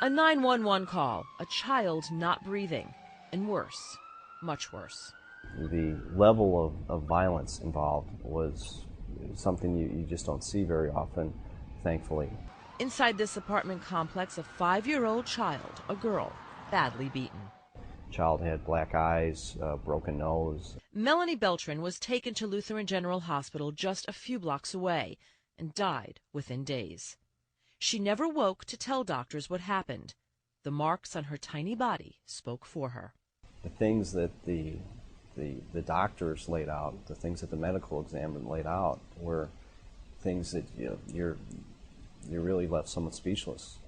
A 911 call, a child not breathing, and worse, much worse. The level of violence involved was something you just don't see very often, thankfully. Inside this apartment complex, a 5-year-old child, a girl, badly beaten. Child had black eyes, broken nose. Melanie Beltran was taken to Lutheran General Hospital just a few blocks away and died within days. She never woke to tell doctors what happened. The marks on her tiny body spoke for her. The things that the doctors laid out, the things that the medical examiner laid out, were things that you're really left somewhat speechless.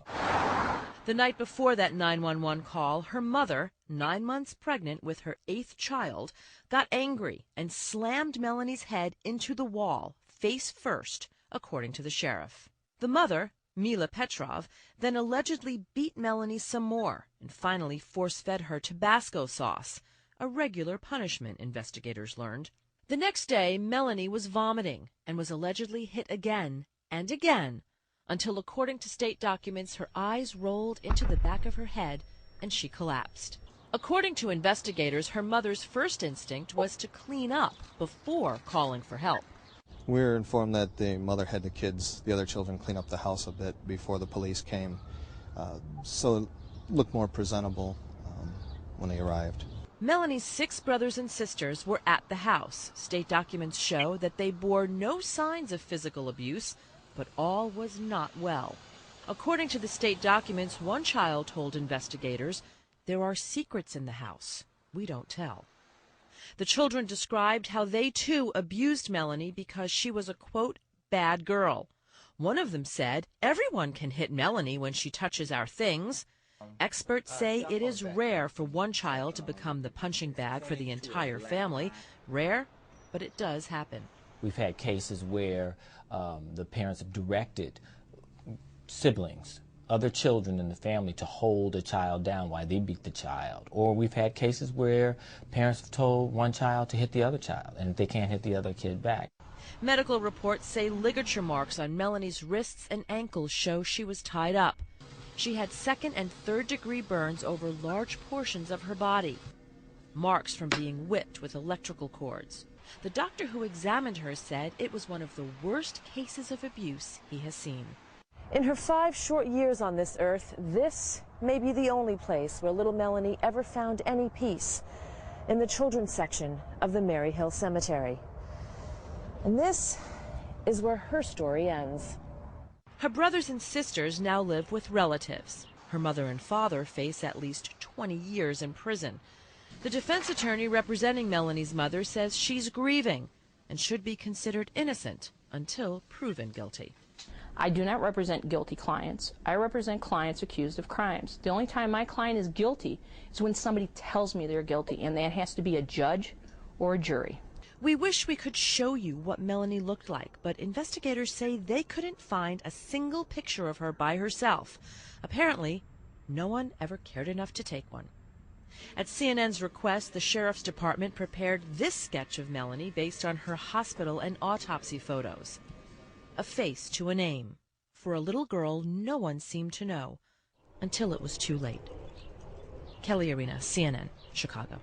The night before that 911 call, her mother, 9 months pregnant with her 8th child, got angry and slammed Melanie's head into the wall, face first, according to the sheriff. The mother, Mila Petrov, then allegedly beat Melanie some more and finally force-fed her Tabasco sauce, a regular punishment, investigators learned. The next day, Melanie was vomiting and was allegedly hit again and again until, according to state documents, her eyes rolled into the back of her head and she collapsed. According to investigators, her mother's first instinct was to clean up before calling for help. We were informed that the mother had the other children, clean up the house a bit before the police came, so it looked more presentable when they arrived. Melanie's 6 brothers and sisters were at the house. State documents show that they bore no signs of physical abuse, but all was not well. According to the state documents, one child told investigators, "There are secrets in the house. We don't tell." The children described how they too abused Melanie because she was a, quote, bad girl. One of them said, "Everyone can hit Melanie when she touches our things." Experts say it is rare for one child to become the punching bag for the entire family. Rare, but it does happen. We've had cases where the parents have directed siblings, other children in the family, to hold a child down while they beat the child. Or we've had cases where parents have told one child to hit the other child, and if they can't hit the other kid back. Medical reports say ligature marks on Melanie's wrists and ankles show she was tied up. She had 2nd and 3rd degree burns over large portions of her body. Marks from being whipped with electrical cords. The doctor who examined her said it was one of the worst cases of abuse he has seen. In her 5 short years on this earth, this may be the only place where little Melanie ever found any peace, in the children's section of the Mary Hill Cemetery. And this is where her story ends. Her brothers and sisters now live with relatives. Her mother and father face at least 20 years in prison. The defense attorney representing Melanie's mother says she's grieving and should be considered innocent until proven guilty. I do not represent guilty clients. I represent clients accused of crimes. The only time my client is guilty is when somebody tells me they're guilty, and that has to be a judge or a jury. We wish we could show you what Melanie looked like, but investigators say they couldn't find a single picture of her by herself. Apparently, no one ever cared enough to take one. At CNN's request, the Sheriff's Department prepared this sketch of Melanie based on her hospital and autopsy photos. A face to a name. For a little girl no one seemed to know until it was too late. Kelly Arena, CNN, Chicago.